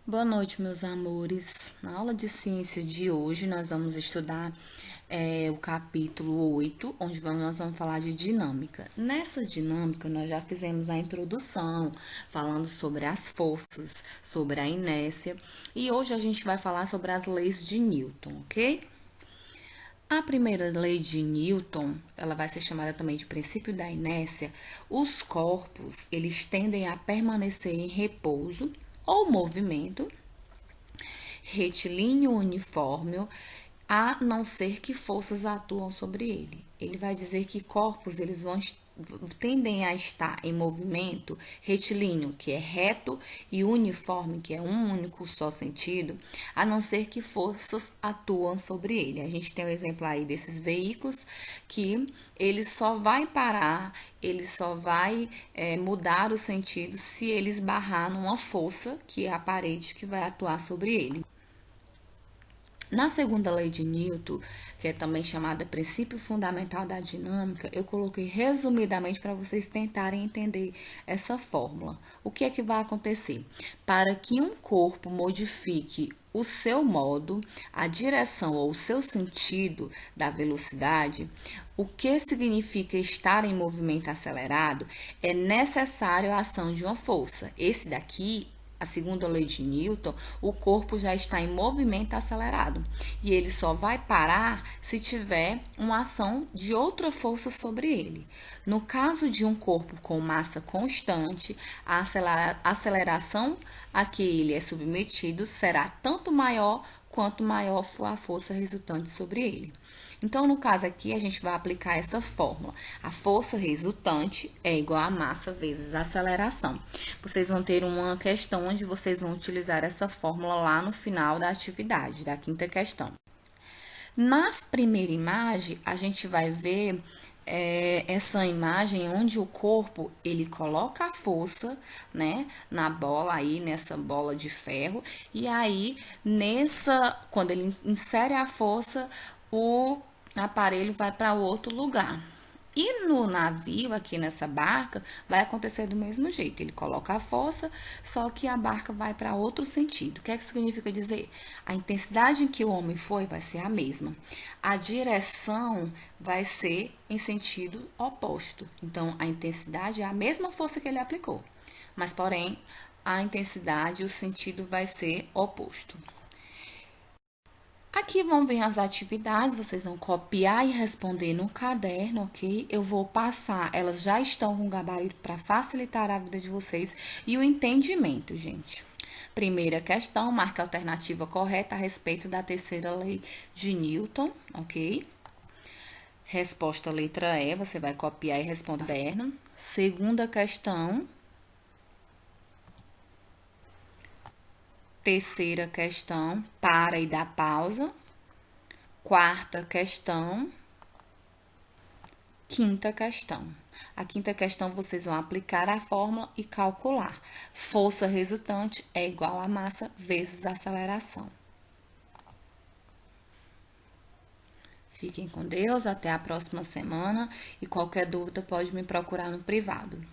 Boa noite, meus amores. Na aula de ciência de hoje, nós vamos estudar o capítulo 8, onde nós vamos falar de dinâmica. Nessa dinâmica, nós já fizemos a introdução, falando sobre as forças, sobre a inércia, e hoje a gente vai falar sobre as leis de Newton, ok? A primeira lei de Newton, ela vai ser chamada também de princípio da inércia. Os corpos, eles tendem a permanecer em repouso ou movimento retilíneo uniforme, a não ser que forças atuam sobre ele. Ele vai dizer que corpos eles tendem a estar em movimento retilíneo, que é reto, e uniforme, que é um único só sentido, a não ser que forças atuam sobre ele. A gente tem um exemplo aí desses veículos que ele só vai parar, ele só vai mudar o sentido se ele esbarrar numa força, que é a parede que vai atuar sobre ele. Na segunda lei de Newton, que é também chamada princípio fundamental da dinâmica, eu coloquei resumidamente para vocês tentarem entender essa fórmula. O que é que vai acontecer? Para que um corpo modifique o seu modo, a direção ou o seu sentido da velocidade, o que significa estar em movimento acelerado, é necessário a ação de uma força. Esse daqui, a segunda lei de Newton, o corpo já está em movimento acelerado e ele só vai parar se tiver uma ação de outra força sobre ele. No caso de um corpo com massa constante, a aceleração a que ele é submetido será tanto maior quanto maior for a força resultante sobre ele. Então, no caso aqui, a gente vai aplicar essa fórmula. A força resultante é igual a massa vezes a aceleração. Vocês vão ter uma questão onde vocês vão utilizar essa fórmula lá no final da atividade, da quinta questão. Na primeira imagem, a gente vai ver essa imagem onde o corpo ele coloca a força, né, na bola aí, nessa bola de ferro, e aí quando ele insere a força, o aparelho vai para outro lugar. E no navio, aqui nessa barca, vai acontecer do mesmo jeito. Ele coloca a força, só que a barca vai para outro sentido. O que é que significa dizer? A intensidade em que o homem foi vai ser a mesma. A direção vai ser em sentido oposto. Então, a intensidade é a mesma força que ele aplicou. Mas, porém, a intensidade e o sentido vai ser oposto. Aqui vão vir as atividades, vocês vão copiar e responder no caderno, ok? Eu vou passar, elas já estão com gabarito para facilitar a vida de vocês e o entendimento, gente. Primeira questão, marque a alternativa correta a respeito da terceira lei de Newton, ok? Resposta letra E, você vai copiar e responder no caderno. Segunda questão. Terceira questão, para e dá pausa. Quarta questão. Quinta questão. A quinta questão vocês vão aplicar a fórmula e calcular. Força resultante é igual a massa vezes a aceleração. Fiquem com Deus, até a próxima semana e qualquer dúvida pode me procurar no privado.